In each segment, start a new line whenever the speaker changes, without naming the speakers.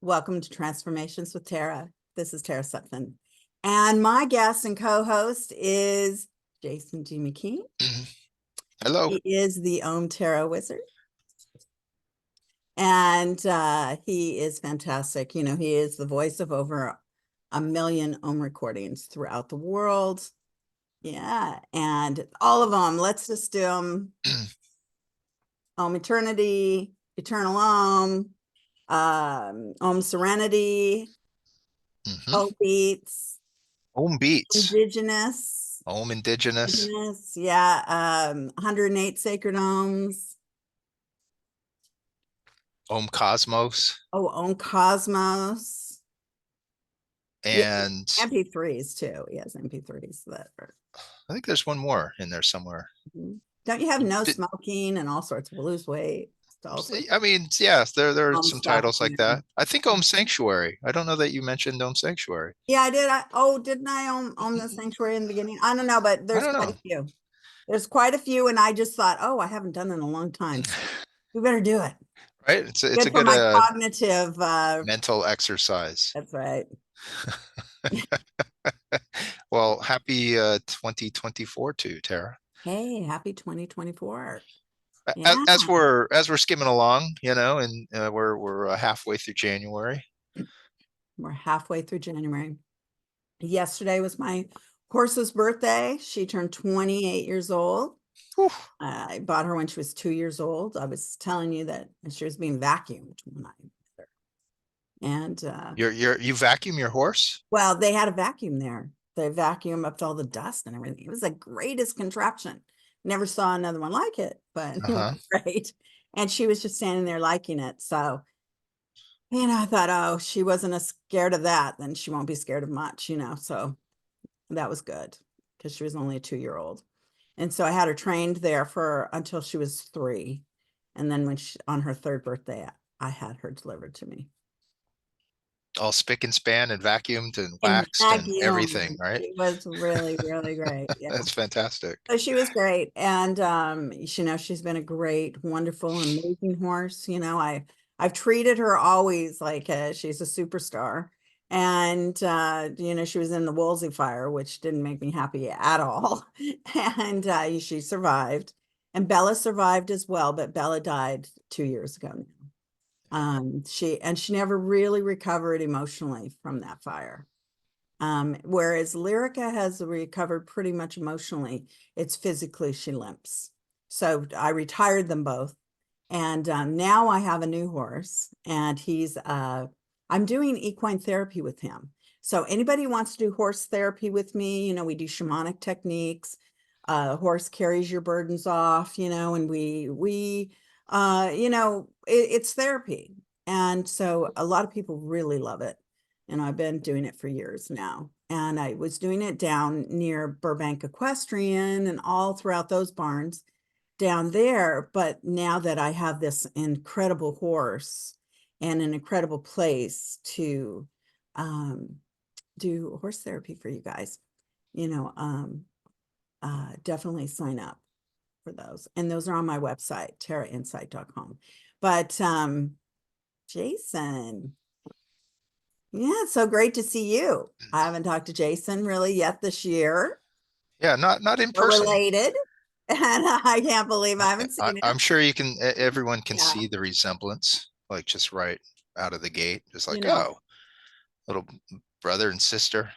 Welcome to Transformations with Tara. This is Tara Sutphen. And my guest and co-host is Jason G. McKee.
Hello.
He is the Om Tarot Wizard. And he is fantastic. You know, he is the voice of over 1 million Om recordings throughout the world. Yeah, and all of them. Let's just do them. Om Eternity, Eternal Om, Om Serenity, Om Beats,
Om Beats.
Indigenous.
Om Indigenous.
Yeah. 108 Sacred Ohms.
Om Cosmos.
Oh, Om Cosmos. Yeah,
And
MP3s too. He has MP3s that are.
I think there's one more in there somewhere.
Don't you have no
Did-
smoking and all sorts of lose weight?
I mean, yes, there are
Om
some
stuff.
titles like that. I think Om Sanctuary. I don't know that you mentioned Om Sanctuary.
Yeah, I did. Didn't I own the sanctuary in the beginning? I don't know, but
I
there's
don't
quite
know.
a few. There's quite a few, and I just thought, oh, I haven't done it in a long time. So we better do it.
Right? It's a
Good for
good
my cognitive.
mental exercise.
That's right.
Well, happy 2024 to Tara.
Hey, happy 2024.
As,
Yeah,
as we're as we're skimming along, and we're halfway through January.
we're halfway through January. Yesterday was my horse's birthday. She turned 28 years old.
Whew.
I bought her when she was 2 years old. I was telling you that she was being vacuumed when I met her. And
You vacuum your horse?
well, they had a vacuum there. They vacuum up to all the dust and everything. It was the greatest contraption. Never saw another one like it, but it
Uh-huh.
was great. And she was just standing there liking it. So, I thought, oh, she wasn't as scared of that, then she won't be scared of much, So that was good because she was only a 2-year-old. And so I had her trained there for until she was 3. And then on her 3rd birthday, I had her delivered to me.
All spick and span and vacuumed and
And
waxed and everything,
vacuum.
right?
She was really, really great. Yeah.
That's fantastic.
So she was great. And she's been a great, wonderful, amazing horse. I've treated her always like she's a superstar. And she was in the Wolsey fire, which didn't make me happy at all. And she survived. And Bella survived as well, but Bella died 2 years ago now. She never really recovered emotionally from that fire. Whereas Lyrica has recovered pretty much emotionally, it's physically she limps. So I retired them both. And now I have a new horse, and I'm doing equine therapy with him. So anybody who wants to do horse therapy with me, we do shamanic techniques. Horse carries your burdens off, and it's therapy. And so a lot of people really love it. And I've been doing it for years now. And I was doing it down near Burbank Equestrian and all throughout those barns down there. But now that I have this incredible horse and an incredible place to do horse therapy for you guys, definitely sign up for those. And those are on my website, tarainsight.com. But Jason, yeah, it's so great to see you. I haven't talked to Jason really yet this year.
Yeah, not in
We're
person.
related, and I can't believe I haven't seen it.
I'm sure everyone can
Yeah.
see the resemblance, like just right out of the gate. Just like,
You know.
oh, little brother and sister,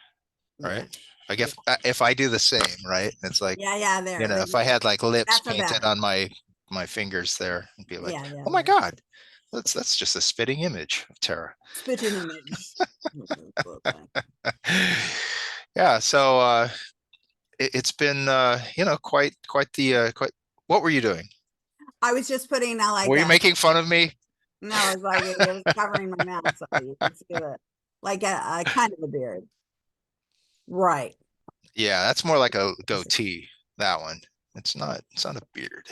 Yeah.
right? I guess if I do the same, right? It's like,
Yeah, there.
if I had like lips
That's
painted
better.
on my fingers there, and be like,
Yeah.
oh my God, that's just a spitting image of Tara.
Spitting image.
Yeah, so it's been quite quite. What were you doing?
I was just putting
Were you making fun of me?
No, it was like it was covering my mouth, so you can see it. Like a kind of a beard. Right.
Yeah, that's more like a goatee, that one. It's not a beard.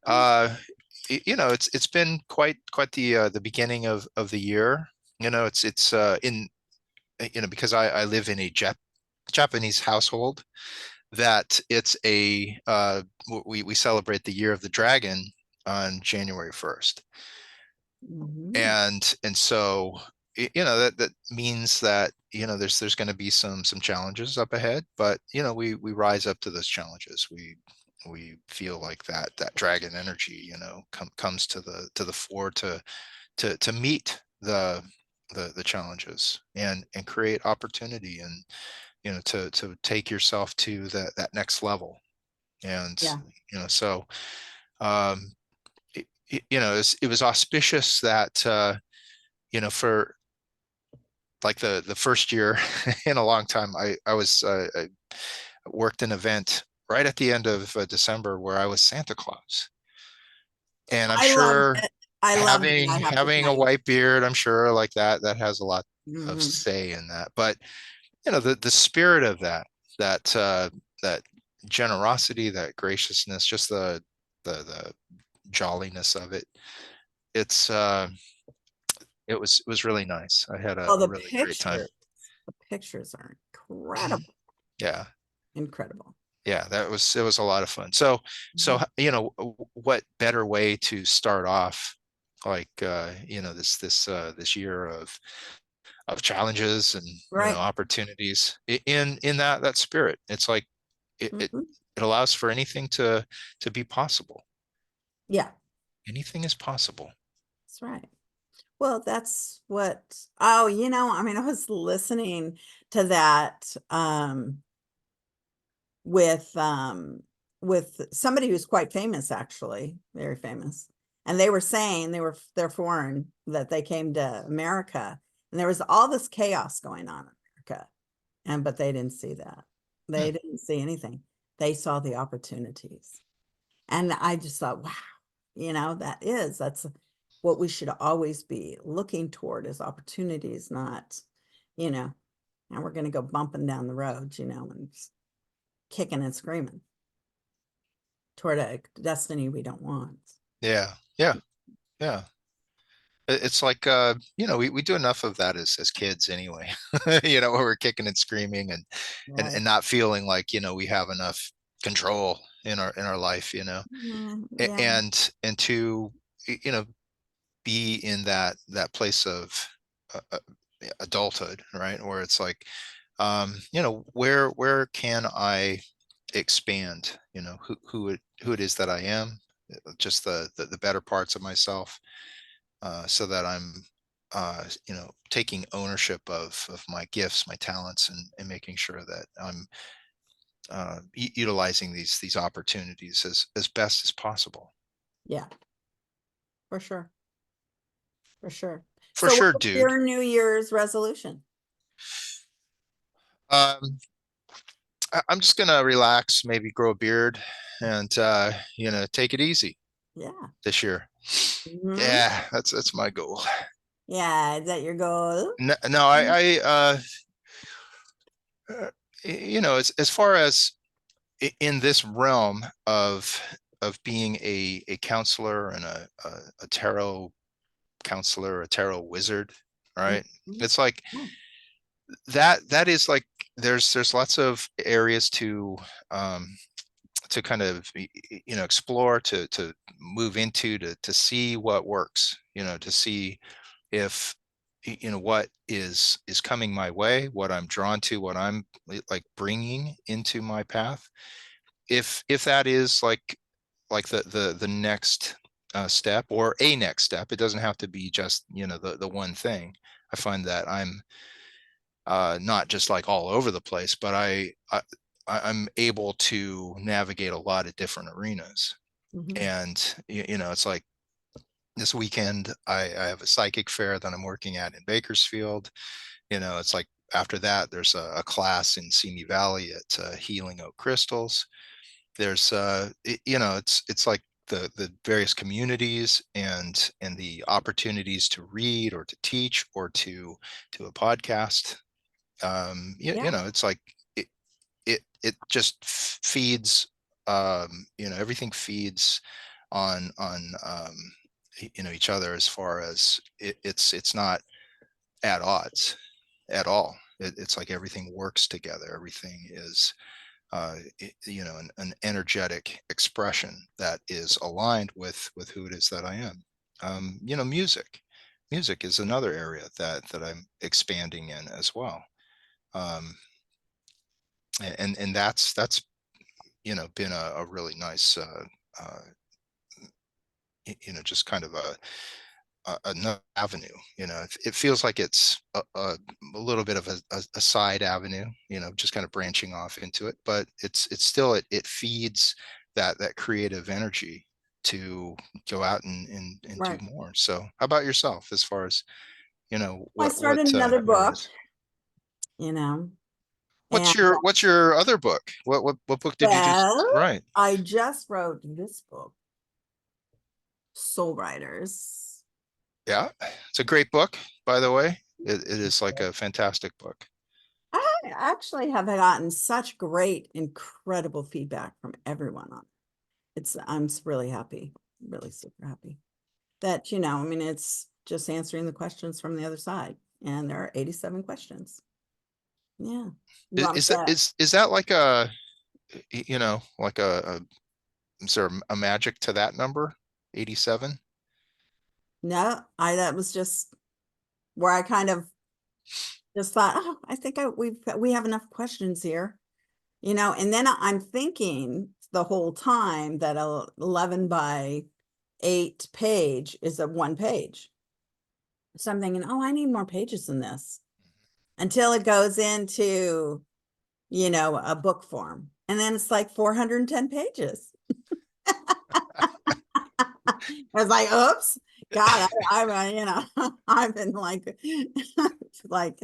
It's been quite the beginning of the year. It's in because I live in a Japanese household, that it's we celebrate the year of the dragon on January 1st.
Mhm.
And so that means that there's going to be some challenges up ahead, but we rise up to those challenges. We feel like that dragon energy comes to the fore to meet the challenges and create opportunity, and to take yourself to that next level. And
Yeah.
so um it was auspicious that for like the first year in a long time, I worked an event right at the end of December where I was Santa Claus. And I'm
I loved
sure
it. I loved it, I have to
having a
tell you.
white beard, I'm sure like that has a lot of
Mhm.
say in that. But the spirit of that generosity, that graciousness, just the jolliness of it. It's it was really nice. I had
Oh,
a really great time.
the pictures are incredible,
Yeah.
incredible.
Yeah, it was a lot of fun. So
Mhm.
what better way to start off like this year of challenges and
Right.
opportunities in that spirit. It's like it it,
Mhm.
it allows for anything to be possible.
Yeah,
Anything is possible.
that's right. Well, that's what, oh, I mean, I was listening to that with with somebody who's quite famous, actually, very famous. And they were saying they're foreign, that they came to America and there was all this chaos going on in America. And but they didn't see that.
Hmm.
They didn't see anything. They saw the opportunities. And I just thought, wow, that's what we should always be looking toward, is opportunities, not, you know, and we're going to go bumping down the road, and kicking and screaming toward a destiny we don't want.
Yeah. Yeah. Yeah. It's like we do enough of that as kids anyway. Where we're kicking and screaming and
Right.
not feeling like we have enough control in our life.
Yeah.
And to you know be in that place of adulthood, right? Where it's like where can I expand, who it is that I am, just the better parts of myself, so that I'm taking ownership of my gifts, my talents, and making sure that I'm utilizing these opportunities as best as possible.
Yeah, for sure. For sure.
For
So
sure,
what's
dude.
your New Year's resolution?
um I'm just gonna relax, maybe grow a beard, and take it easy
Yeah.
this year.
Hmm.
Yeah, that's my goal.
Yeah, is that your goal?
No, no, uh, as far as in this realm of being a counselor and a tarot counselor, a tarot wizard, right?
Mhm.
It's like
Yeah.
that is like there's lots of areas um to kind of explore, to move into, to see what works, to see if what is coming my way, what I'm drawn to, what I'm like bringing into my path, if that is like the next step, or a next step. It doesn't have to be just the one thing. I find that I'm not just like all over the place, but I'm able to navigate a lot of different arenas.
Mhm.
And it's like this weekend I have a psychic fair that I'm working at in Bakersfield. It's like after that there's a class in Simi Valley at Healing Oak Crystals. There's it's like the various communities and the opportunities to read or to teach or to a podcast.
Yeah.
It's like it it just feeds, everything feeds on each other, as far as it's not at odds at all. It's like everything works together. Everything is you know, an energetic expression that is aligned with who it is that I am. You know, music is another area that I'm expanding in as well. Um, and that's, you know, been a really nice, you know, just kind of another avenue. You know, it feels like it's a little bit of a side avenue, you know, just kind of branching off into it, but it's still, it feeds that creative energy to go out and do
Right.
more. So how about yourself, as far as, you know,
I
what
started another book,
areas?
you know,
What's
and
your other book? What book did you just
well,
write?
I just wrote this book, Soul Riders.
Yeah, it's a great book, by the way. It is like a fantastic book.
I actually have gotten such great, incredible feedback from everyone on it. I'm really happy, really super happy that, I mean, it's just answering the questions from the other side. And there are 87 questions. Yeah. You want me
Is that
to?
is that like a, you know, like is there a magic to that number? 87?
No, that was just where I kind of just thought, oh, I think we have enough questions here, and then I'm thinking the whole time that a 11 by 8 page is a one page. So I'm thinking, oh, I need more pages than this until it goes into, a book form. And then it's like 410 pages. I was like, oops, God, I've been like, like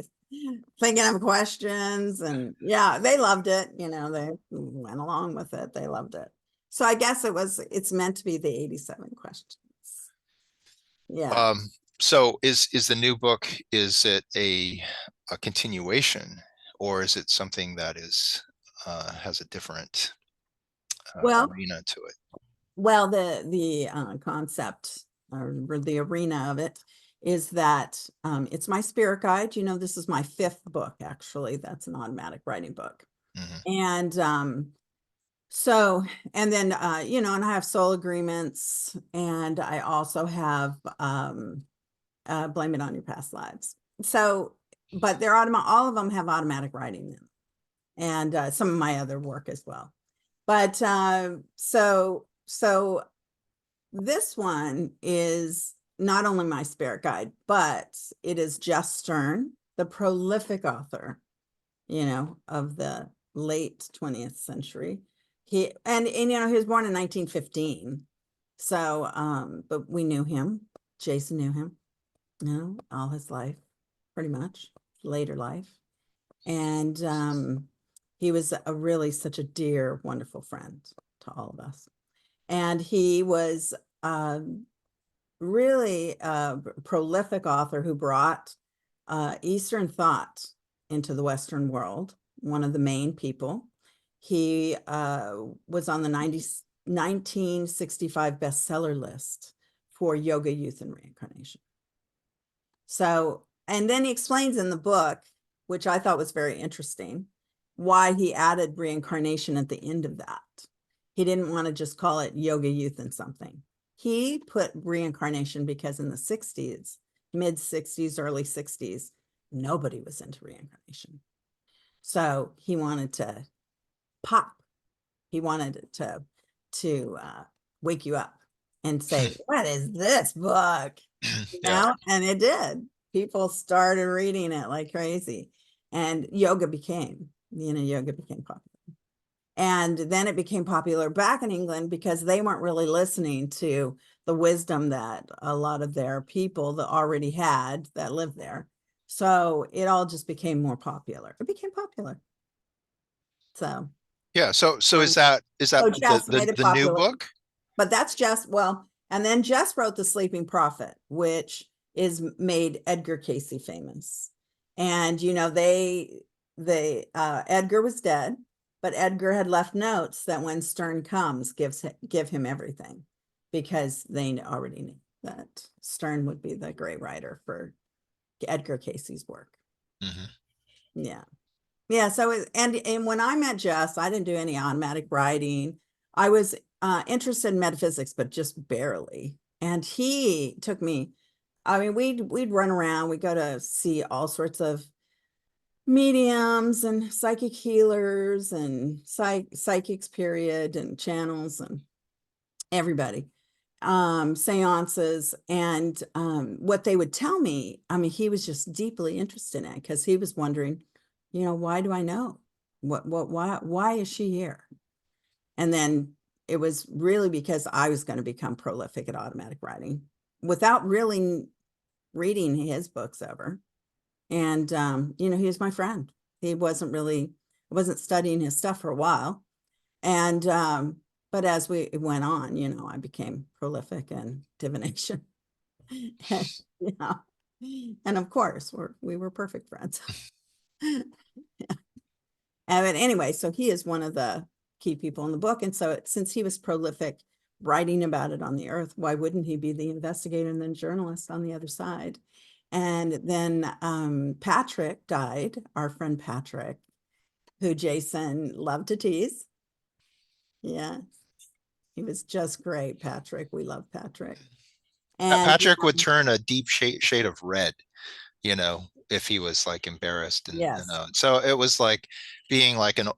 thinking of questions, and yeah, they loved it. They went along with it. They loved it. So I guess it's meant to be the 87 questions. Yeah.
Um, so is the new book, is it a continuation, or is it something that is has a different
Well,
arena to it?
Well, the concept or the arena of it is that it's my spirit guide. This is my 5th book, actually. That's an automatic writing book.
Hmm.
And so, and then, and I have soul agreements, and I also have blame it on your past lives. So, but all of them have automatic writing in them, and some of my other work as well. But so this one is not only my spirit guide, but it is Jess Stern, the prolific author, of the late 20th century. He was born in 1915. So, but we knew him. Jason knew him, all his life, pretty much, later life. And he was such a dear, wonderful friend to all of us. And he was really a prolific author who brought Eastern thought into the Western world, one of the main people. He was on the 1965 bestseller list for yoga, youth, and reincarnation. So, and then he explains in the book, which I thought was very interesting, why he added reincarnation at the end of that. He didn't want to just call it yoga, youth, and something. He put reincarnation because in the 60s, mid 60s, early 60s, nobody was into reincarnation. So he wanted to pop. He wanted to wake you up and say, what is this book?
Yeah.
And it did. People started reading it like crazy. And yoga became popular. And then it became popular back in England because they weren't really listening to the wisdom that a lot of their people that already had that lived there. So it all just became more popular. It became popular. So,
Yeah. So
um,
is that
so Jess made it
the new
popular.
book?
But that's just, well, and then Jess wrote The Sleeping Prophet, which is made Edgar Casey famous. And they Edgar was dead, but Edgar had left notes that when Stern comes, give him everything, because they already knew that Stern would be the great writer for Edgar Casey's work.
Hmm.
Yeah. Yeah, so and when I met Jess, I didn't do any automatic writing. I was interested in metaphysics, but just barely. And he took me, I mean, we'd run around, we go to see all sorts of mediums and psychic healers and psychics period and channels and everybody, seances. And what they would tell me, I mean, he was just deeply interested in it because he was wondering, why do I know? Why is she here? And then it was really because I was going to become prolific at automatic writing without really reading his books ever. And he was my friend. He wasn't really, I wasn't studying his stuff for a while. And but as we went on, I became prolific in divination. And, and of course, we were perfect friends. But anyway, so he is one of the key people in the book. And so since he was prolific writing about it on the earth, why wouldn't he be the investigator and then journalist on the other side? And then Patrick died, our friend Patrick, who Jason loved to tease. Yeah, he was just great, Patrick. We love Patrick. And
Patrick would turn a deep shade of red, if he was like embarrassed
yes,
so it was like being like an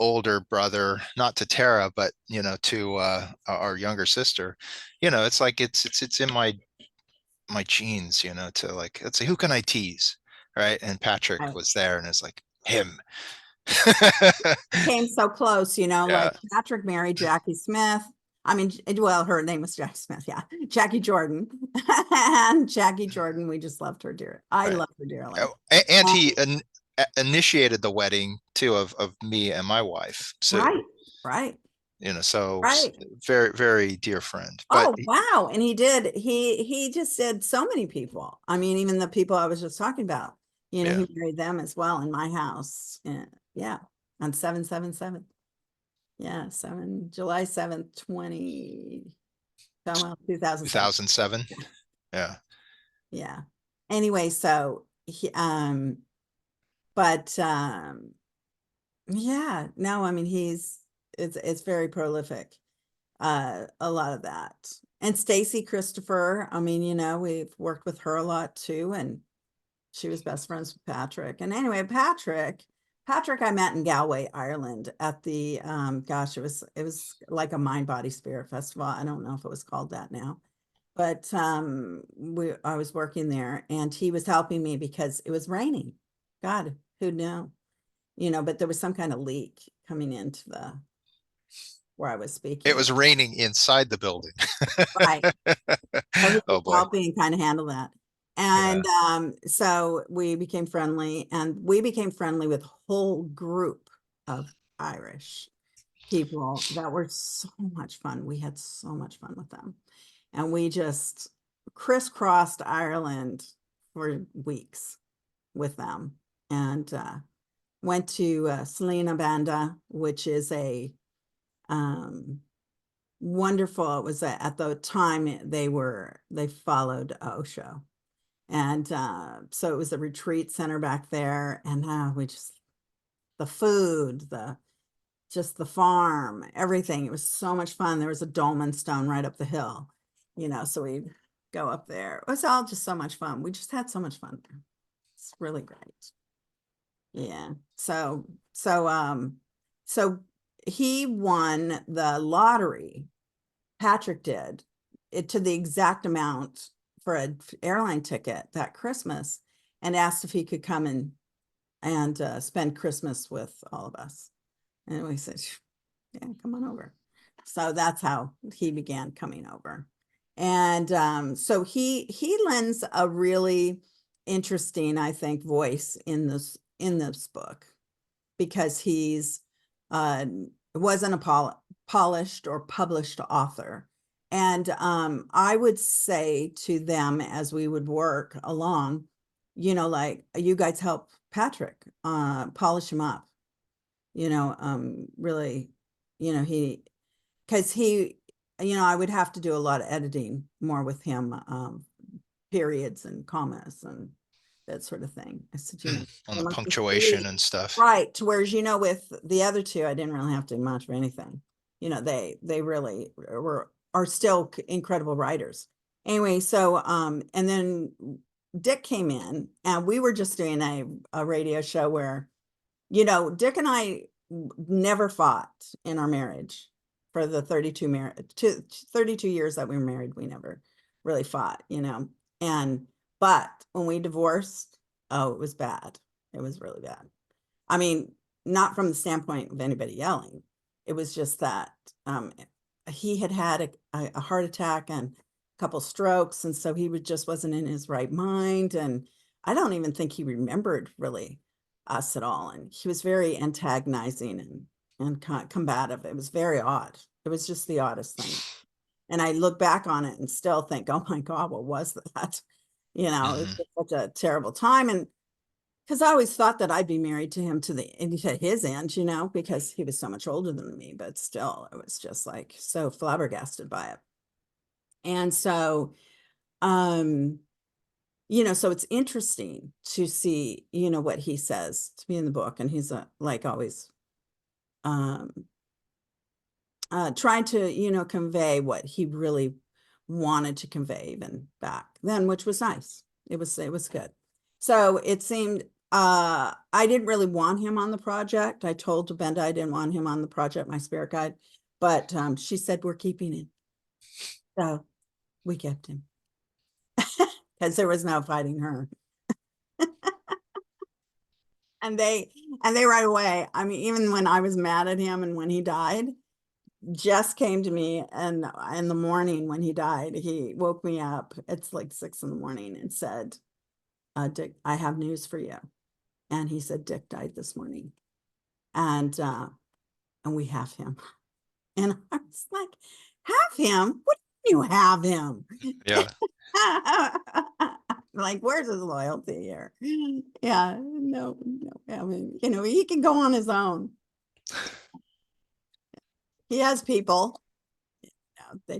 older brother, not to Tara, but to our younger sister. It's like it's in my genes, to like, let's say, who can I tease, right? And Patrick
I
was there, and it's like him.
came so close,
Yeah,
like Patrick married Jackie Smith. I mean, well, her name was Jackie Smith, yeah, Jackie Jordan. And Jackie Jordan, we just loved her dear. I
right.
love her dearly.
Oh, and he initiated the wedding too of me and my wife, Sue.
Right, right,
So
right.
very, very dear friend. But
Oh, wow. And he did, he just did so many people. I mean, even the people I was just talking about,
yeah,
he married them as well in my house. Yeah, on 777. Yeah, July 7th, 2007.
2007.
Yeah.
Yeah.
Yeah. Anyway, so but yeah, no, I mean it's very prolific. A lot of that. And Stacy Christopher, I mean, we've worked with her a lot too, and she was best friends with Patrick. And anyway, Patrick I met in Galway, Ireland at the gosh, it was like a mind body spirit festival. I don't know if it was called that now. But I was working there and he was helping me because it was raining. God, who knew? But there was some kind of leak coming into the where I was
It
speaking.
was raining inside the building.
Right. So he
Oh
was
boy.
helping kind of handle that.
Yeah.
And so we became friendly, and we became friendly with a whole group of Irish people that were so much fun. We had so much fun with them. And we just crisscrossed Ireland for weeks with them and went to Selena Banda, which is a um, wonderful. It was at the time they followed Osho. And so it was a retreat center back there. And we just, the food, just the farm, everything. It was so much fun. There was a dolmen stone right up the hill, so we'd go up there. It was all just so much fun. We just had so much fun there. It's really great. Yeah. So he won the lottery. Patrick did it to the exact amount for an airline ticket that Christmas and asked if he could come and spend Christmas with all of us. And we said, yeah, come on over. So that's how he began coming over. And so he lends a really interesting, I think, voice in this book because he's wasn't a polished or published author. And I would say to them as we would work along, like you guys help Patrick polish him up, really, he, because he, I would have to do a lot of editing more with him, periods and commas and that sort of thing. I said,
On
there
the
must be
punctuation
three.
and stuff.
Right. To whereas, with the other two, I didn't really have to do much of anything. They really are still incredible writers. Anyway, so and then Dick came in and we were just doing a radio show where, Dick and I never fought in our marriage for the 32 years that we were married. We never really fought. And but when we divorced, oh, it was bad. It was really bad. I mean, not from the standpoint of anybody yelling. It was just that um, he had had a heart attack and a couple strokes, and so he just wasn't in his right mind. And I don't even think he remembered really us at all. And he was very antagonizing and combative. It was very odd. It was just the oddest thing. And I look back on it and still think, oh my God, what was that?
Mhm.
It's such a terrible time. And because I always thought that I'd be married to him to his end, because he was so much older than me, but still, it was just like so flabbergasted by it. And so, um, so it's interesting to see, what he says to me in the book, and he's like always um trying to, convey what he really wanted to convey even back then, which was nice. It was good. So it seemed I didn't really want him on the project. I told Benda I didn't want him on the project, my spirit guide, but she said we're keeping him. So we kept him because there was no fighting her. And they right away, I mean, even when I was mad at him and when he died, Jess came to me and in the morning when he died, he woke me up. It's like 6 in the morning and said, Dick, I have news for you. And he said, Dick died this morning. And we have him. And I was like, have him? What do you have him?
Yeah.
Like, where's his loyalty here? Yeah, no. I mean, he can go on his own. He has people. Yeah,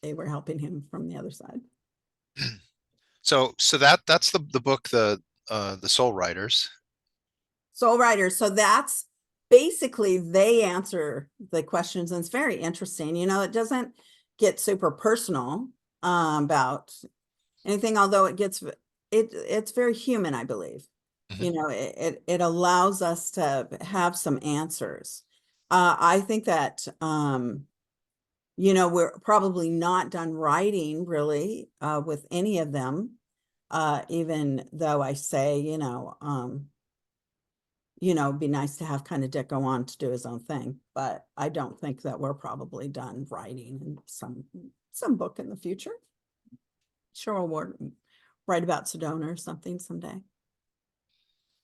they were helping him from the other side.
So that's the book, the Soul Riders.
Soul Riders. So that's basically they answer the questions, and it's very interesting. It doesn't get super personal about anything, although it's very human, I believe.
Mhm.
It allows us to have some answers. I think that we're probably not done writing really with any of them, even though I say, it'd be nice to have kind of Dick go on to do his own thing, but I don't think that we're probably done writing in some book in the future. Sure, we'll write about Sedona or something someday.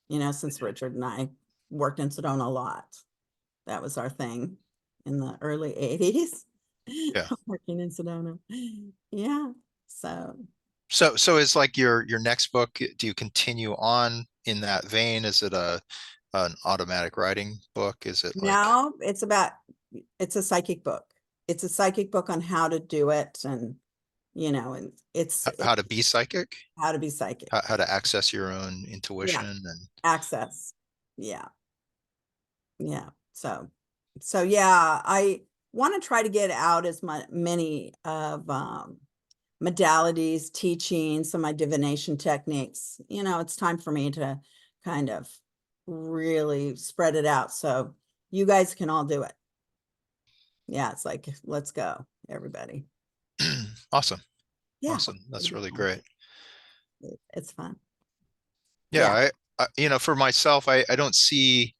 Since Richard and I worked in Sedona a lot, that was our thing in the early 80s.
Yeah.
Working in Sedona. Yeah. So
So is like your next book, do you continue on in that vein? Is it an automatic writing book? Is it like
now it's a psychic book. It's a psychic book on how to do it, and it's
how to be psychic?
how to be psychic.
How to access your own
Yeah.
intuition and
Access. Yeah. Yeah. So yeah, I want to try to get out as many of modalities, teaching, some of my divination techniques. It's time for me to kind of really spread it out so you guys can all do it. Yeah, it's like, let's go, everybody.
awesome.
Yeah,
Awesome.
it'll
That's
be
really
fun.
great.
It's fun.
Yeah,
Yeah.
for myself, I don't see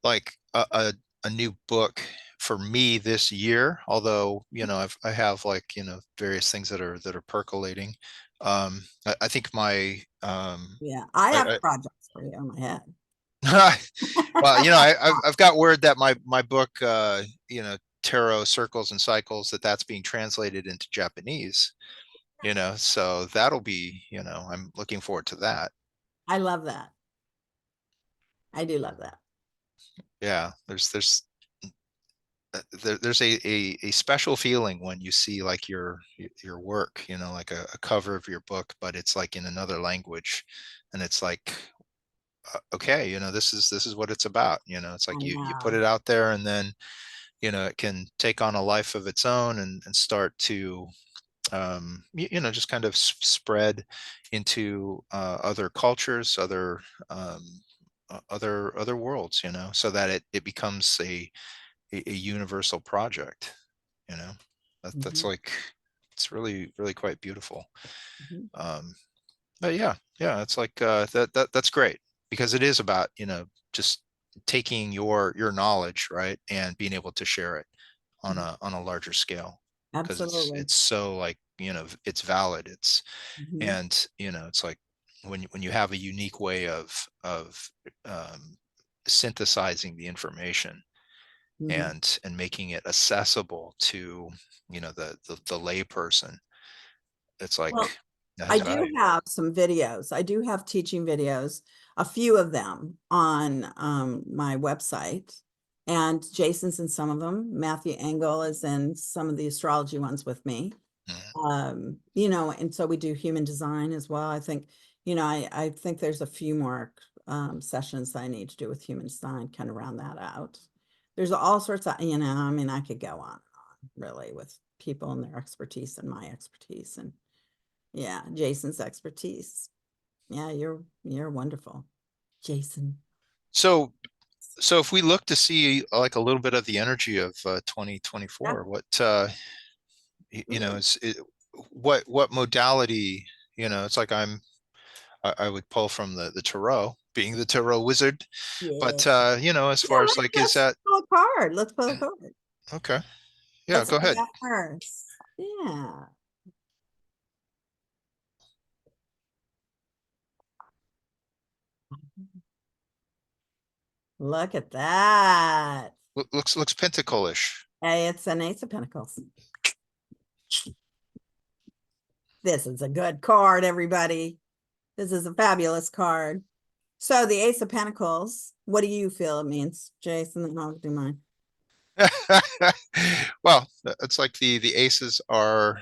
like a new book for me this year, although, I have like, various things that are percolating. I think my
Yeah. I have
I,
projects for you in my head.
well, I've got word that my book, Tarot Circles and Cycles, that's being translated into Japanese, so that'll be, I'm looking forward to that.
I love that. I do love that.
Yeah, there's there's a special feeling when you see like your work, like a cover of your book, but it's like in another language, and it's like, okay, this is what it's about. It's
I
like you put
know.
it out there, and then it can take on a life of its own, and start to just kind of spread into other cultures, other worlds, so that it becomes a universal project. You know, that's
Mhm,
like, it's really, really quite beautiful.
mhm,
Um, but yeah, it's like that's great, because it is about, just taking your knowledge, right, and being able to share it on
mhm.
a larger scale, because it's
Absolutely.
it's so, like, it's valid.
Mhm,
It's like when you have a unique way of um, synthesizing the information,
mhm.
and making it accessible to the lay person. It's
Well,
like, it
I
has
do
value.
have some videos. I do have teaching videos, a few of them on my website. And Jason's in some of them. Matthew Engel is in some of the astrology ones with me.
Mhm.
And so we do human design as well. I think, I think there's a few more sessions that I need to do with human design, kind of round that out. There's all sorts of, I mean, I could go on and on really with people and their expertise and my expertise and yeah, Jason's expertise. Yeah, you're wonderful, Jason.
So so if we look to see like a little bit of the energy of
Yeah.
2024, what
Ooh.
is it, what modality, it's like I would pull from the tarot, being the tarot wizard,
Yeah.
but as
Yeah,
far as like, is
let's
that
pull a card. Let's pull a card.
okay? Yeah,
Let's
go
do
ahead.
that first. Yeah. Look at that.
Looks pentacle-ish.
Hey, it's an Ace of Pentacles. This is a good card, everybody. This is a fabulous card. So the Ace of Pentacles, what do you feel it means, Jason? And I'll do mine.
Well, it's like the aces are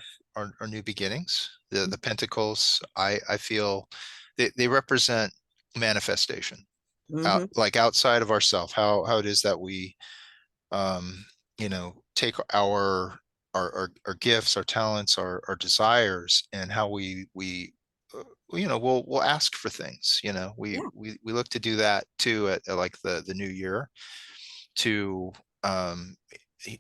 new beginnings. The pentacles, I feel they represent manifestation,
Mm-hmm.
like outside of ourself, how it is that we take our gifts, our talents, our desires, and how we we'll ask for things.
Yeah.
We look to do that too at like the new year, to um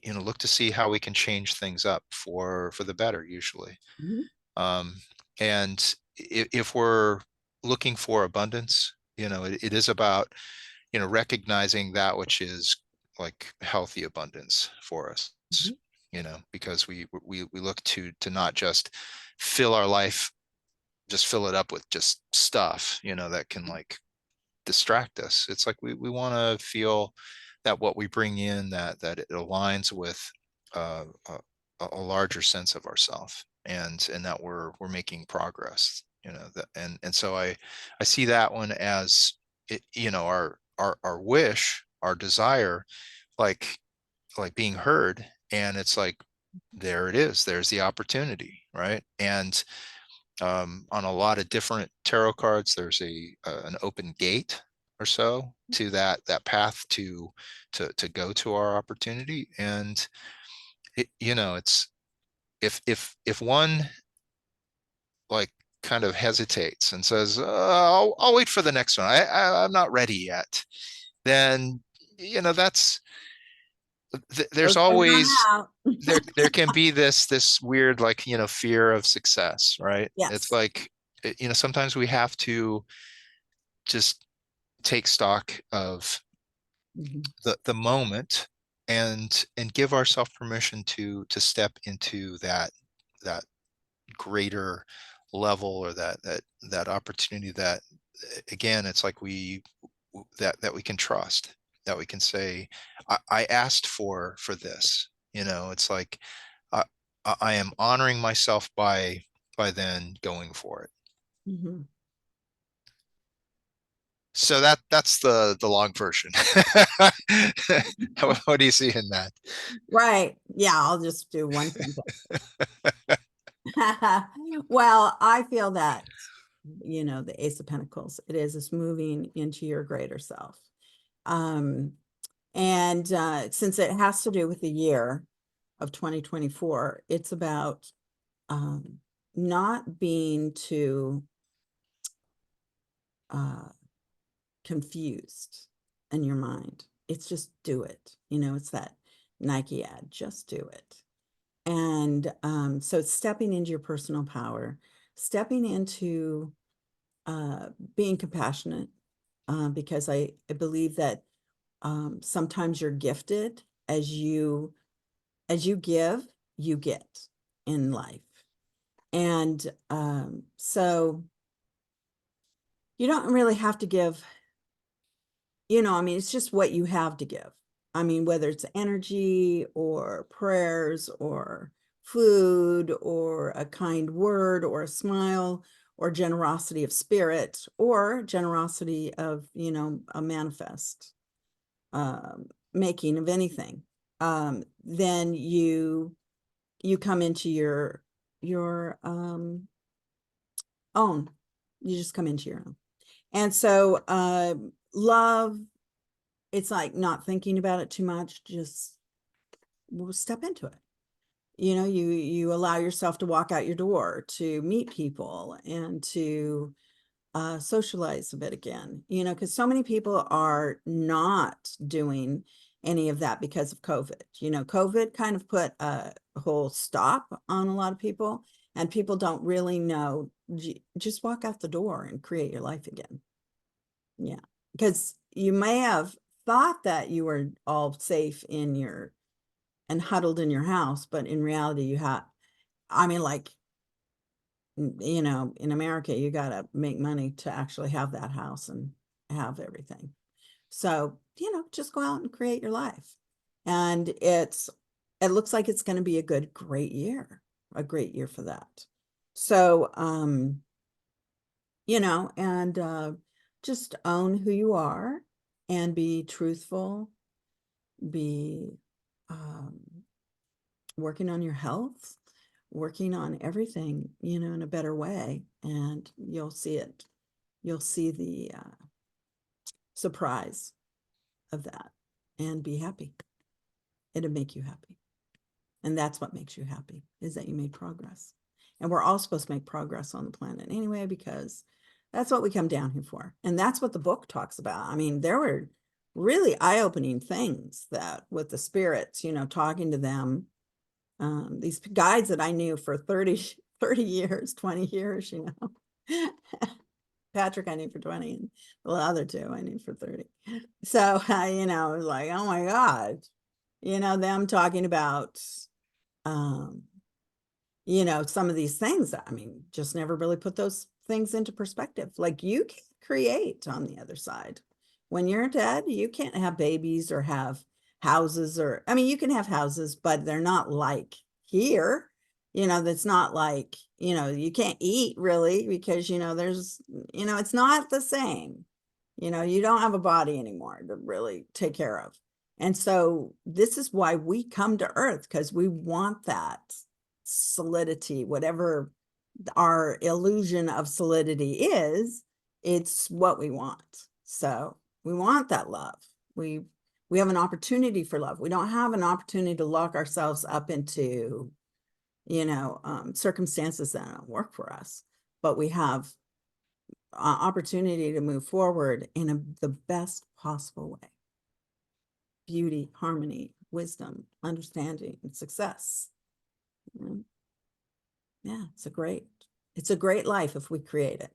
look to see how we can change things up for the better, usually.
Mhm.
um and if we're looking for abundance, it is about recognizing that which is like healthy abundance for us,
Mhm.
because we look to not just fill our life, just fill it up with just stuff, that can like distract us. It's like we want to feel that what we bring in, that it aligns with a larger sense of ourself, and that we're making progress. And so I see that one as it, our wish, our desire, like being heard, and it's like, there it is, there's the opportunity, right? And on a lot of different tarot cards, there's an open gate or so to that path to go to our opportunity. And it's, if one like kind of hesitates and says, I'll wait for the next one, I'm not ready yet, then that's there's
Those can run
always,
out.
there can be this weird, like, fear of success, right? It's
Yes.
like, sometimes we have to just take stock of
Mhm.
the moment, and give ourselves permission to step into that greater level, or that opportunity, that again, it's like that we can trust, that we can say, I asked for this. It's like, I, I am honoring myself by then going for it.
Mhm.
So that's the long version. What do you see in that?
Right. Yeah, I'll just do one sentence. Well, I feel that, the Ace of Pentacles, it's moving into your greater self. Um, and since it has to do with the year of 2024, it's about not being too uh, confused in your mind. It's just do it. It's that Nike ad, just do it. And so it's stepping into your personal power, stepping into being compassionate, because I believe that sometimes you're gifted as you give, you get in life. And so you don't really have to give, I mean, it's just what you have to give. I mean, whether it's energy or prayers or food or a kind word or a smile or generosity of spirit or generosity of, a manifest making of anything, then you come into your own. You just come into your own. And so love, it's like not thinking about it too much, just step into it. You allow yourself to walk out your door, to meet people, and to socialize a bit again, because so many people are not doing any of that because of COVID. COVID kind of put a whole stop on a lot of people, and people don't really know, just walk out the door and create your life again. Yeah, because you may have thought that you were all safe and huddled in your house, but in reality, I mean, like, in America, you got to make money to actually have that house and have everything. So, just go out and create your life. And it looks like it's going to be a great year for that. So, and just own who you are and be truthful, be um, working on your health, working on everything, in a better way. And you'll see it. You'll see the surprise of that and be happy. It'll make you happy. And that's what makes you happy, is that you made progress. And we're all supposed to make progress on the planet anyway, because that's what we come down here for. And that's what the book talks about. I mean, there were really eye-opening things that with the spirits, talking to them, these guides that I knew for 30 years, 20 years, Patrick I knew for 20, and the other two I knew for 30. So, I was like, oh my God, them talking about, um, some of these things. I mean, just never really put those things into perspective. Like, you can create on the other side. When you're dead, you can't have babies or have houses, or, I mean, you can have houses, but they're not like here. That's not like, you can't eat really because, it's not the same. You don't have a body anymore to really take care of. And so this is why we come to Earth, because we want that solidity, whatever our illusion of solidity is, it's what we want. So we want that love. We have an opportunity for love. We don't have an opportunity to lock ourselves up into, circumstances that don't work for us, but we have opportunity to move forward in the best possible way. Beauty, harmony, wisdom, understanding, and success. Yeah, it's a great life if we create it.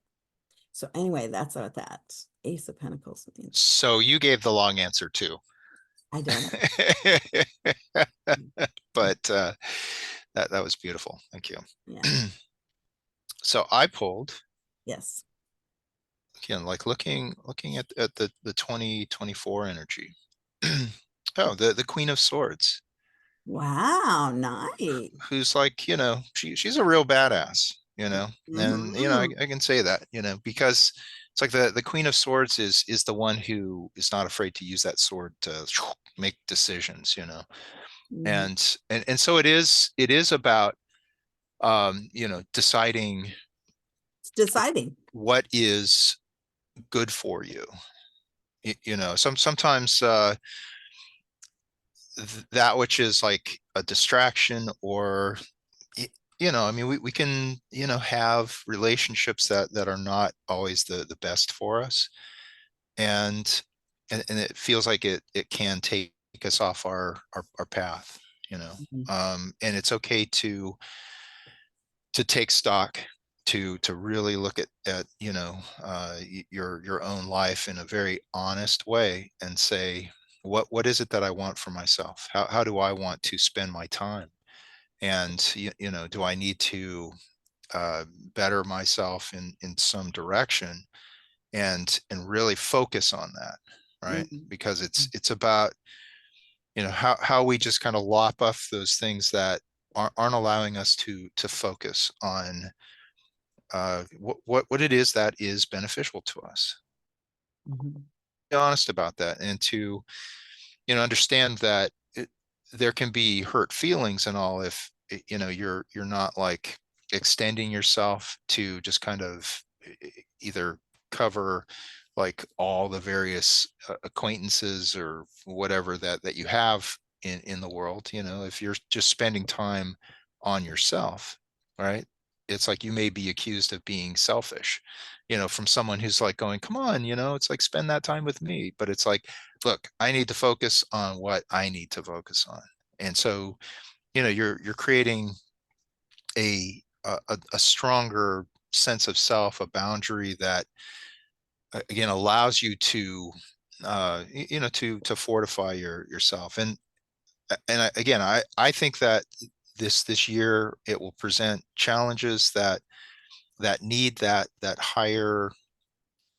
So anyway, that's what that Ace of Pentacles means.
So you gave the long answer too.
I did.
But that was beautiful. Thank you.
Yeah.
So I pulled,
Yes.
again, like looking at the 2024 energy. Oh, the Queen of Swords,
Wow, nice.
who's like, she's a real badass, and
Mhm.
I can say that, because it's like the Queen of Swords is the one who is not afraid to use that sword to make decisions, you know.
Mhm.
And so it is about deciding
It's deciding.
what is good for you. Sometimes that which is like a distraction, or I mean, we can, have relationships that are not always the best for us. And and it feels like it can take us off our path, you know.
Mhm.
And it's okay to take stock, to really look at your own life in a very honest way and say, what is it that I want for myself? How do I want to spend my time? And do I need to uh, better myself in some direction, and really focus on that, right?
Mhm.
Because it's about how we just kind of lop off those things that aren't allowing us to focus on what it is that is beneficial to us.
Mhm.
Be honest about that, and to understand that there can be hurt feelings and all if you're not like extending yourself to just kind of either cover like all the various acquaintances or whatever that you have in the world. If you're just spending time on yourself, right, it's like you may be accused of being selfish, from someone who's like going, come on, it's like spend that time with me. But it's like, look, I need to focus on what I need to focus on. And so, you're creating a stronger sense of self, a boundary that again allows you to to fortify yourself. Again, I think that this year it will present challenges that need that higher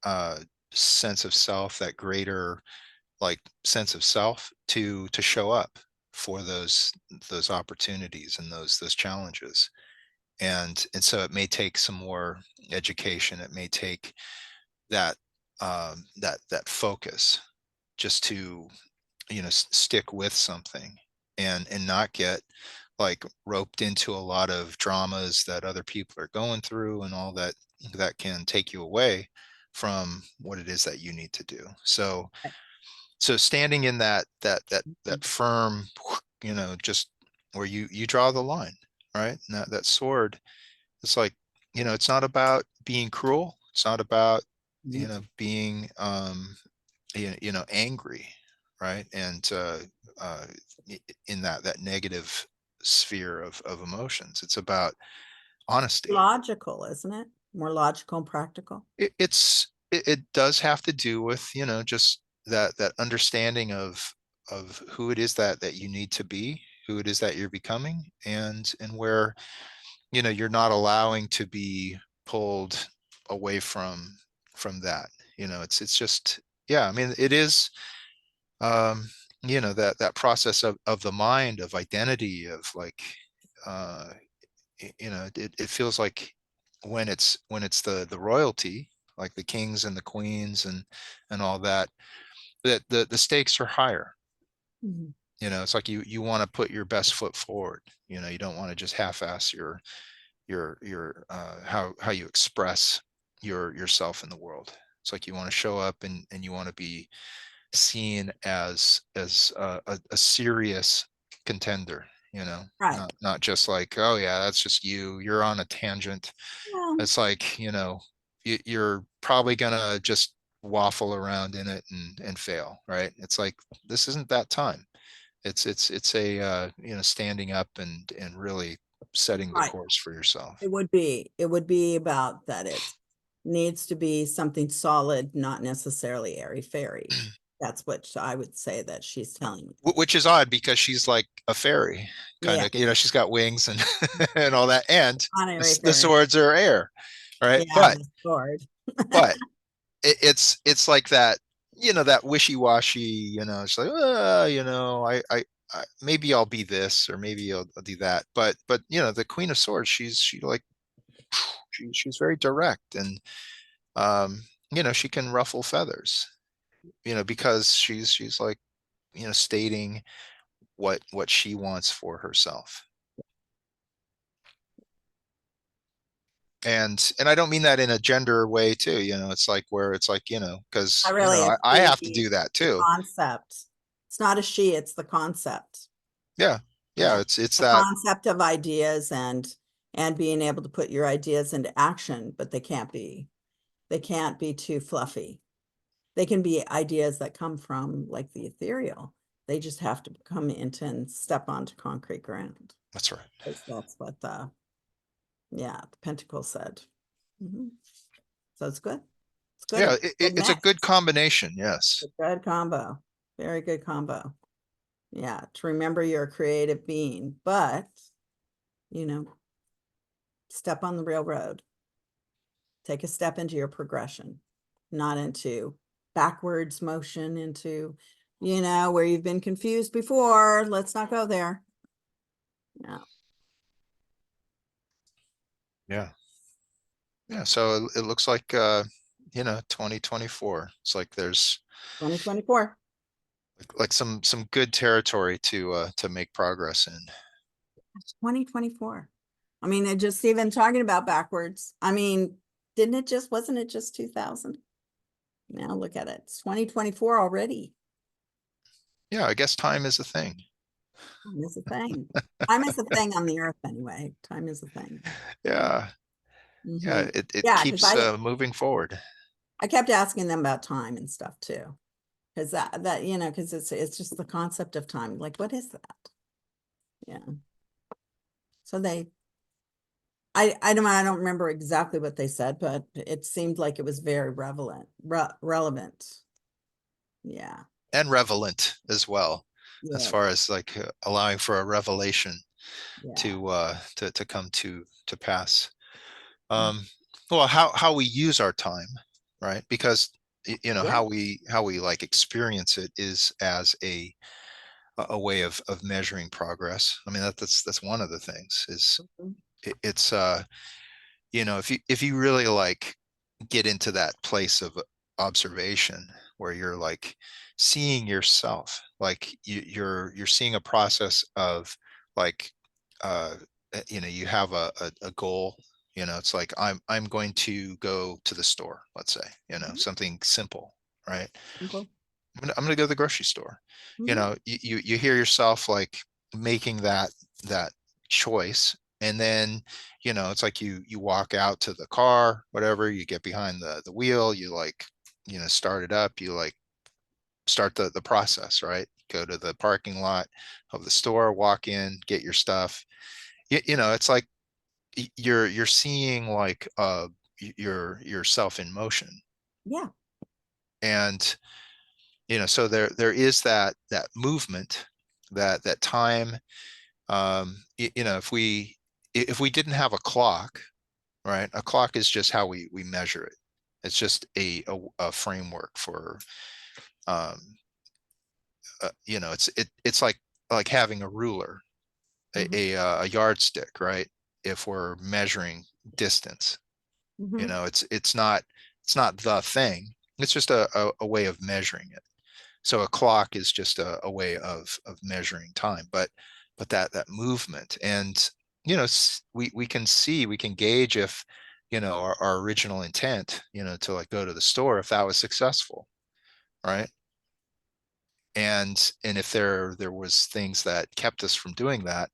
uh sense of self, that greater like sense of self to show up for those opportunities and those challenges. And so it may take some more education. It may take that that focus just to stick with something, and not get like roped into a lot of dramas that other people are going through and all that can take you away from what it is that you need to do. So standing in that firm, just where you draw the line, right? And that sword, it's like, it's not about being cruel. It's not about,
Mhm.
being angry, right? And uh in that negative sphere of emotions. It's about honesty.
Logical, isn't it? More logical and practical.
It does have to do with just that understanding of who it is that you need to be, who it is that you're becoming, and where you're not allowing to be pulled away from that. It's just, yeah, I mean, it is um that process of the mind, of identity, of like uh it feels like when it's the royalty, like the kings and the queens and all that, that the stakes are higher.
Mhm.
It's like you want to put your best foot forward. You don't want to just half-ass your how you express yourself in the world. It's like you want to show up, and you want to be seen as a serious contender,
Right.
not just like, oh yeah, that's just you're on a tangent.
Well,
It's like, you're probably gonna just waffle around in it and fail, right? It's like, this isn't that time. It's a standing up and really setting the
right.
course for yourself.
It would be about that it needs to be something solid, not necessarily airy fairy. That's what I would say that she's telling me.
Which is odd because she's like a fairy, kind
Yeah,
of, she's got wings and and all that, and
not airy
the
fairy.
swords are air, right?
Yeah,
but
the sword.
but it's like that, that wishy-washy, it's like, maybe I'll be this, or maybe I'll do that. But the Queen of Swords, she like she's very direct. And she can ruffle feathers, because she's like, stating what she wants for herself. And I don't mean that in a gender way too, it's like where it's like, because,
Not really, it's
I have to do that
the
too.
concept. It's not a she, it's the concept.
Yeah. Yeah.
Yeah.
It's
The
that.
concept of ideas and being able to put your ideas into action, but they can't be too fluffy. They can be ideas that come from like the ethereal. They just have to come into and step onto concrete ground.
That's right.
That's what the Pentacle said. Mhm. So it's good. It's good.
Yeah.
It's a good
It's a good
mix.
combination. Yes.
A good combo. Very good combo. Yeah. To remember you're a creative being, but you know, step on the railroad. Take a step into your progression, not into backwards motion, into, where you've been confused before. Let's not go there. Yeah.
Yeah. Yeah. So it looks like, 2024. It's like there's
2024.
like some good territory to make progress in.
2024. I mean, it just even talking about backwards. I mean, wasn't it just 2000? Now look at it. It's 2024 already.
Yeah, I guess time is a thing.
Time is a thing. Time is a thing on the earth anyway. Time is a thing.
Yeah.
Hmm.
Yeah. It
Yeah, because
keeps moving forward.
I kept asking them about time and stuff too. Because because it's just the concept of time. Like, what is that? Yeah. So I don't remember exactly what they said, but it seemed like it was very relevant. Yeah.
And relevant as well, as
Yeah.
far as like allowing for a revelation
Yeah.
to come to pass. Um, well, how we use our time, right? Because
Yeah.
how we like experience it is as a way of measuring progress. I mean, that's one of the things is
Mhm.
it's if you really like get into that place of observation where you're like seeing yourself, like you're seeing a process of like uh you have a goal. It's like I'm going to go to the store, let's say,
Mhm.
something simple, right?
Simple.
I'm gonna go to the grocery store.
Mhm.
You hear yourself like making that choice, and then it's like you walk out to the car, whatever, you get behind the wheel, you like start it up, you like start the process, right? Go to the parking lot of the store, walk in, get your stuff. It's like you're seeing like yourself in motion.
Yeah.
And so there is that movement, that time. If we didn't have a clock, right? A clock is just how we measure it. It's just a framework for um it's like having a ruler,
Hmm.
a yardstick, right? If we're measuring distance,
Hmm.
it's not the thing. It's just a way of measuring it. So a clock is just a way of measuring time, but that movement. And we can gauge if our original intent, to like go to the store, if that was successful, right? And if there was things that kept us from doing that,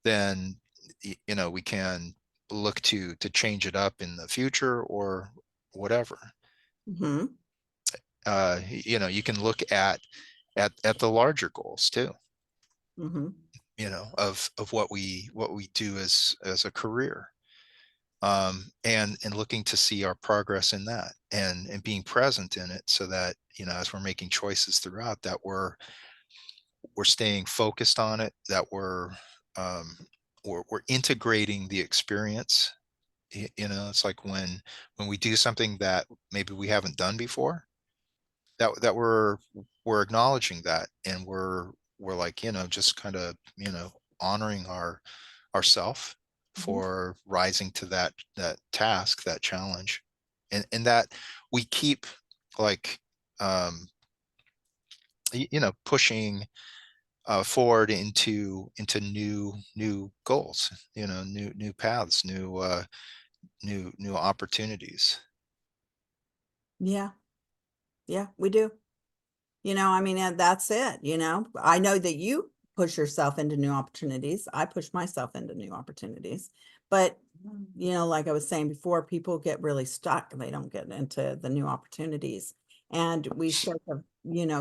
then we can look to change it up in the future or whatever.
Hmm.
You can look at the larger goals too,
Hmm.
of what we do as a career, and looking to see our progress in that, and being present in it, so that as we're making choices throughout, that we're staying focused on it, that um, we're integrating the experience. It's like when we do something that maybe we haven't done before, that we're acknowledging that, and we're like, just kind of honoring ourself
Hmm.
for rising to that task, that challenge. and that we keep like, um, pushing forward into new goals, new paths, new opportunities.
Yeah. Yeah, we do. I mean, and that's it, I know that you push yourself into new opportunities. I push myself into new opportunities. But, like I was saying before, people get really stuck. They don't get into the new opportunities. And we start to,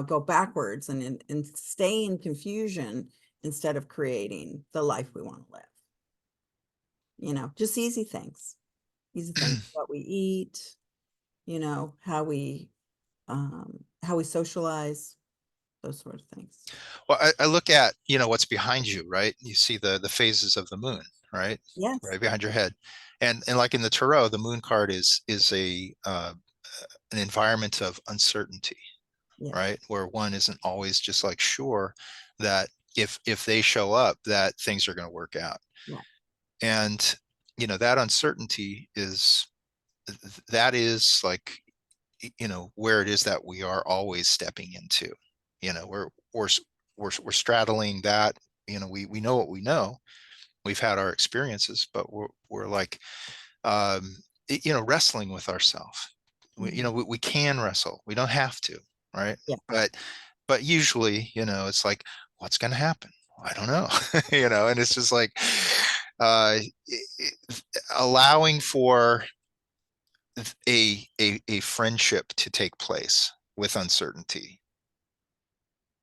go backwards and stay in confusion instead of creating the life we want to live. Just easy things, what we eat, how we socialize, those sort of things.
Well, I look at, what's behind you, right? You see the phases of the moon, right?
Yes.
Right behind your head. And like in the tarot, the moon card is an environment of uncertainty,
Yeah.
right? Where one isn't always just like sure that if they show up, that things are going to work out.
Right.
And that uncertainty is like, where it is that we are always stepping into. We're straddling that. We know what we know. We've had our experiences, but we're like, um wrestling with ourselves.
Mhm.
We can wrestle, we don't have to, right?
Yeah.
But usually, it's like, what's going to happen? I don't know. And it's just like, uh allowing for a friendship to take place with uncertainty,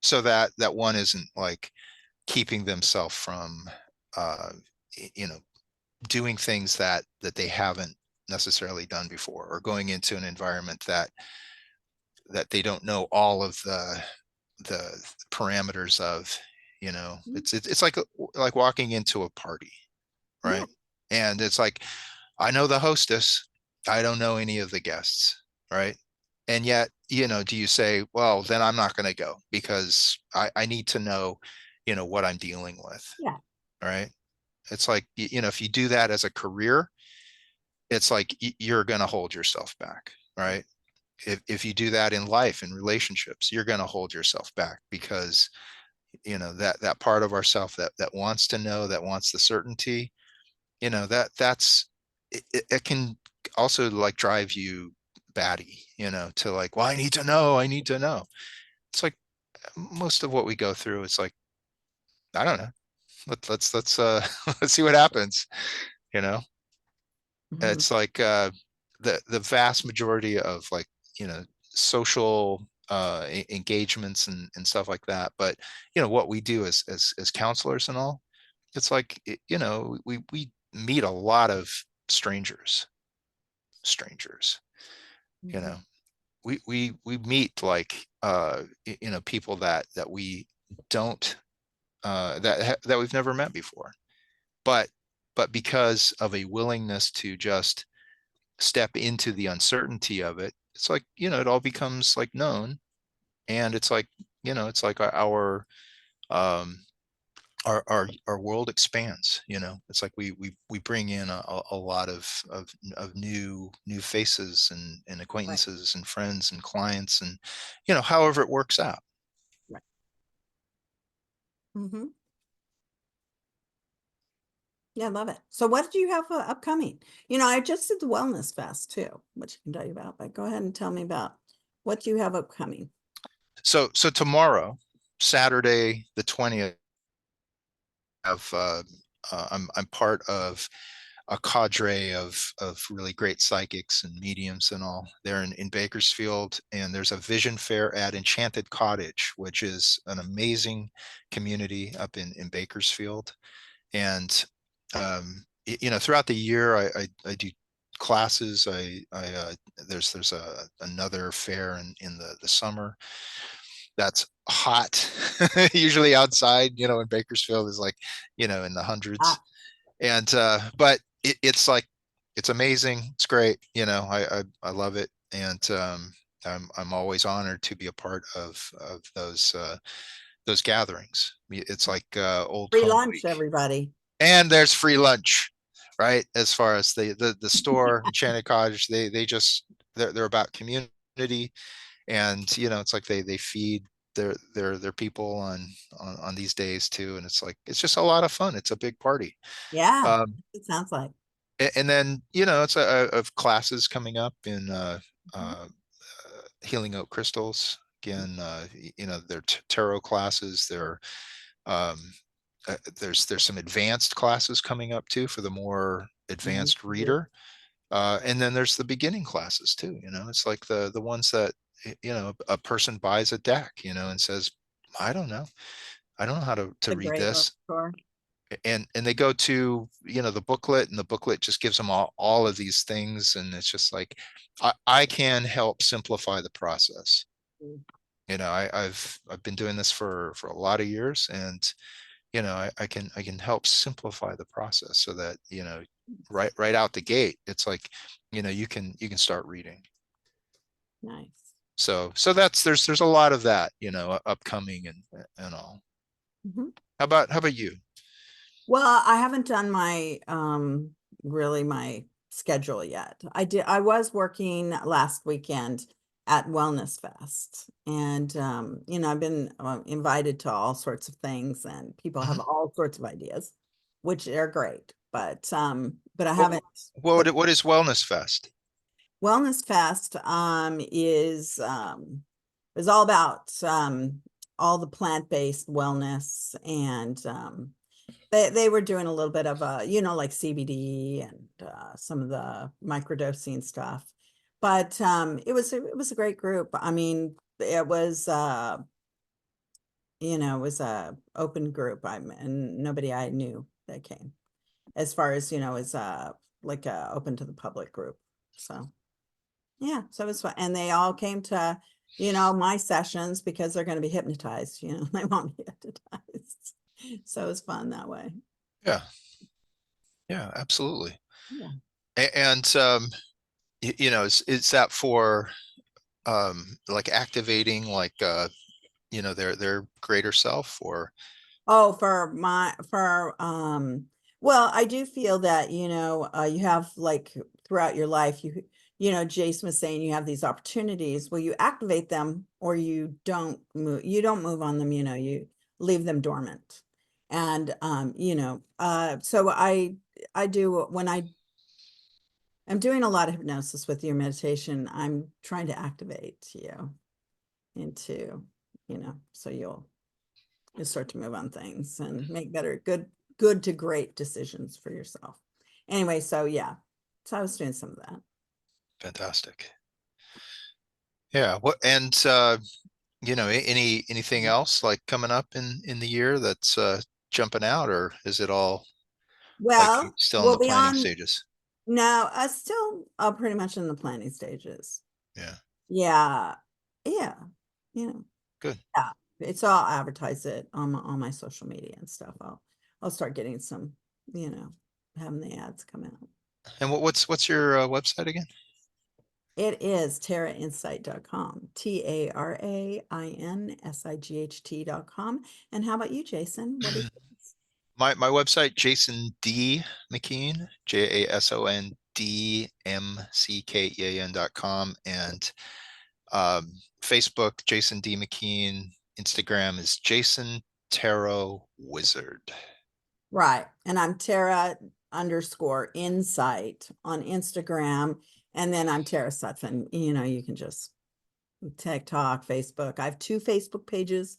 so that one isn't like keeping themselves from uh you know doing things that they haven't necessarily done before, or going into an environment that they don't know all of the parameters of.
Mhm.
It's like walking into a party,
Yeah.
right? And it's like, I know the hostess, I don't know any of the guests, right? And yet, do you say, well, then I'm not going to go because I need to know, what I'm dealing with,
Yeah.
right? It's like, if you do that as a career, it's like you're going to hold yourself back, right? If you do that in life, in relationships, you're going to hold yourself back because, that part of ourself that wants to know, that wants the certainty, that's it can also like drive you batty, to like, well, I need to know. It's like most of what we go through, it's like, I don't know. Let's let's see what happens, you know.
Mhm.
It's like, the vast majority of like, social engagements and stuff like that. But what we do as counselors and all, it's like, we meet a lot of strangers, strangers, you
Mhm.
know. We meet like, people that we don't, that we've never met before, but because of a willingness to just step into the uncertainty of it, it's like, it all becomes like known. And it's like, it's like um our world expands. It's like we bring in a lot of new faces and
Right.
acquaintances and friends and clients, and however it works out.
Right. Hmm. Yeah, I love it. So what do you have upcoming? I just did the Wellness Fest too, which I can tell you about, but go ahead and tell me about what you have upcoming.
So tomorrow, Saturday the 20th, have I'm part of a cadre of really great psychics and mediums and all. They're in Bakersfield, and there's a vision fair at Enchanted Cottage, which is an amazing community up in Bakersfield. And throughout the year, I do classes. There's another fair in the summer that's hot, usually outside, in Bakersfield is like, in the hundreds.
Ah,
And but it's like, it's amazing, it's great, I love it. And I'm always honored to be a part of those gatherings. It's like, old
free
home
lunch,
week.
everybody.
And there's free lunch, right? As far as the store, Enchanted Cottage, they're about community, and it's like they feed their people on these days too, and it's like it's just a lot of fun. It's a big party.
Yeah,
Um,
it sounds like.
and then it's of classes coming up in
Mhm.
healing out crystals again. Their tarot classes. Um, there's some advanced classes coming up too for the more advanced
Mhm.
reader. And then there's the beginning classes too. It's like the ones that a person buys a deck, and says, I don't know. I don't know how to
A
read
great
this.
bookstore.
And they go to the booklet, and the booklet just gives them all of these things, and it's just like I can help simplify the process. I've been doing this for a lot of years, and I can help simplify the process so that right out the gate it's like you can start reading.
Nice.
So there's a lot of that upcoming and all.
Mhm.
How about you?
Well, I haven't done my really my schedule yet. I was working last weekend at Wellness Fest, and I've been invited to all sorts of things, and people have
Mhm.
all sorts of ideas, which are great. But I
what
haven't
what
put
what is Wellness Fest?
Wellness Fest is all about all the plant-based wellness, and they were doing a little bit of like CBD and some of the microdosing stuff. But it was a great group. I mean, it was a open group. And nobody I knew that came, as far as as like a open to the public group. So yeah, so it was fun. And they all came to my sessions because they're going to be hypnotized. They want me hypnotized. So it was fun that way.
Yeah, yeah, absolutely.
Yeah.
And is that for like activating like their greater self, or
Oh, well, I do feel that, you have like throughout your life, Jason was saying you have these opportunities. Well, you activate them or you don't move on them, you leave them dormant. And so I do when I'm doing a lot of hypnosis with your meditation, I'm trying to activate you into, so you'll start to move on things and make good to great decisions for yourself. Anyway, so yeah. So I was doing some of that.
fantastic. Yeah. Anything else like coming up in the year that's jumping out, or is it all like
Well,
still in
we'll
the
be
planning
on
stages?
now. Still pretty much in the planning stages.
Yeah.
Yeah. Yeah. You
Good.
yeah. It's all advertise it on my social media and stuff. I'll start getting some, you know, having the ads come out.
And what's your website again?
It is tarainsight.com, TARAINSIGHT.com. And how about you, Jason? What is yours?
My website, Jason D. McKean, JASONDMCKEAN.com, and Facebook, Jason D. McKean. Instagram is Jason Tarot Wizard.
Right. And I'm Tara underscore insight on Instagram. And then I'm Tara Sutphen. You can just TikTok, Facebook. I have two Facebook pages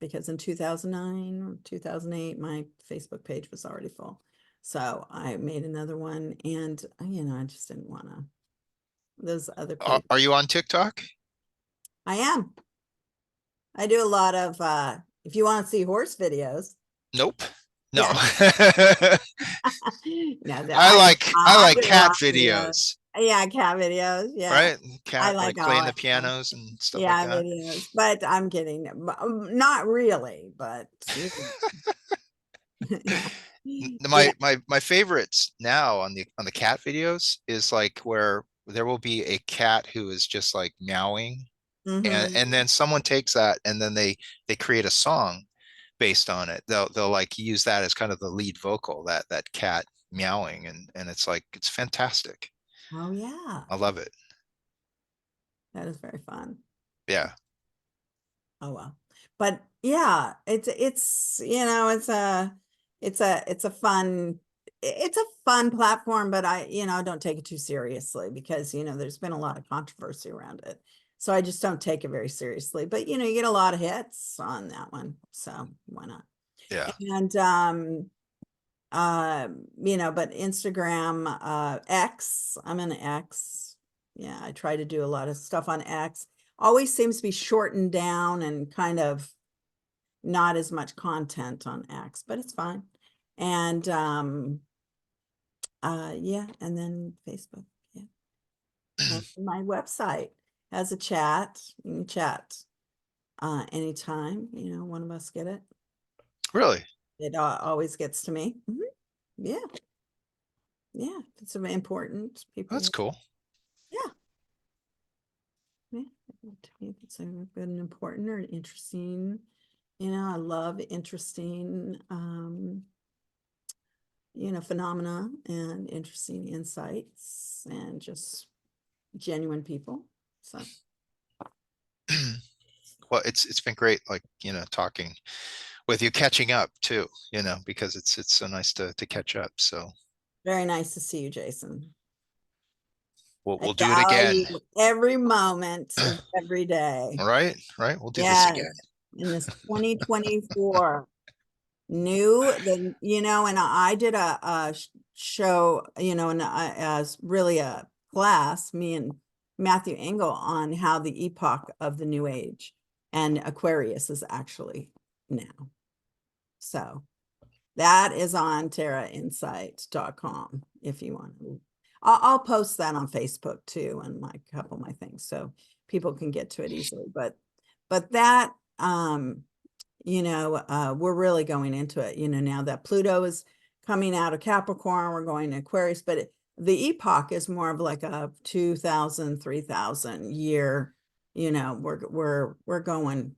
because in 2009 or 2008, my Facebook page was already full. So I made another one, and I just didn't want to those other
Are,
pages.
are you on TikTok?
I am. I do a lot of if you want to see horse videos.
Nope. No.
Yeah. No,
I like I
I
like
do a
cat
lot of videos.
videos,
Yeah, cat videos. Yeah.
right?
I
Cat like
like all
playing the
that stuff.
pianos and stuff like
Yeah,
that.
videos. But I'm kidding. Not really, but yeah. Yeah.
My favorites now on the cat videos is like where there will be a cat who is just like meowing, and
Hmm.
then someone takes that and then they create a song based on it. They'll like use that as kind of the lead vocal, that cat meowing, and it's like, it's fantastic.
Oh yeah,
I love it.
that is very fun.
Yeah.
Oh well. But yeah, it's you know, it's a fun platform, but I don't take it too seriously because there's been a lot of controversy around it. So I just don't take it very seriously. But you get a lot of hits on that one. So why not?
Yeah.
And but Instagram, X, I'm an X. Yeah, I try to do a lot of stuff on X. Always seems to be shortened down and kind of not as much content on X, but it's fine. And yeah, and then Facebook. Yeah. And my website has a chat. You can chat anytime, one of us get it.
Really?
It always gets to me. Yeah. Yeah. If it's important,
That's
people.
cool.
Yeah. Yeah. To me, if it's been important or interesting. I love interesting phenomena and interesting insights and just genuine people. So
Well, it's been great, like, talking with you, catching up too, because it's so nice to catch up. So
very nice to see you, Jason. I
we'll do it again.
value every moment of every day.
Right? Right. We'll do this
Yes,
again.
in this 2024 new and I did a show, and as really a class, me and Matthew Engel, on how the epoch of the new age and Aquarius is actually now. So that is on terrainsight.com if you want to. I'll post that on Facebook too, and my couple of my things, so people can get to it easily. But that we're really going into it, now that Pluto is coming out of Capricorn, we're going to Aquarius, but the epoch is more of like a 2000, 3000 year, we're going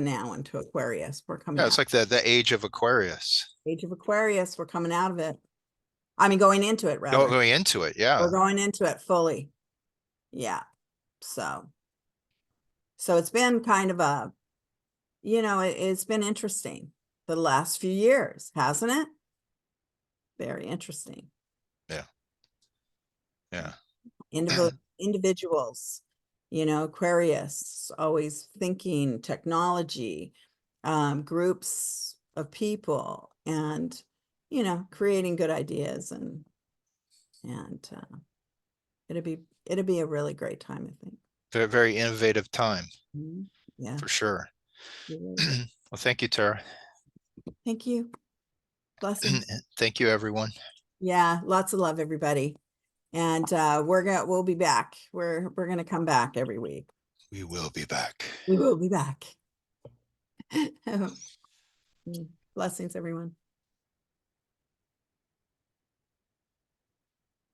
now into Aquarius. We're coming
Yeah,
out
it's like the age of Aquarius.
age of Aquarius. We're coming out of it. I mean, going into it rather.
Going into it.
We're
Yeah.
going into it fully. Yeah. So it's been kind of it's been interesting the last few years, hasn't it? Very interesting.
Yeah. Yeah.
Individuals, Aquarius, always thinking technology, groups of people, and creating good ideas, and it'll be a really great time, I think.
Very, very innovative time
Yeah,
for sure.
it really will.
Well, thank you, Tara.
Thank you. Blessings.
Thank you, everyone.
Yeah, lots of love, everybody. And we'll be back. We're gonna come back every week.
We will be back.
We will be back. Blessings, everyone.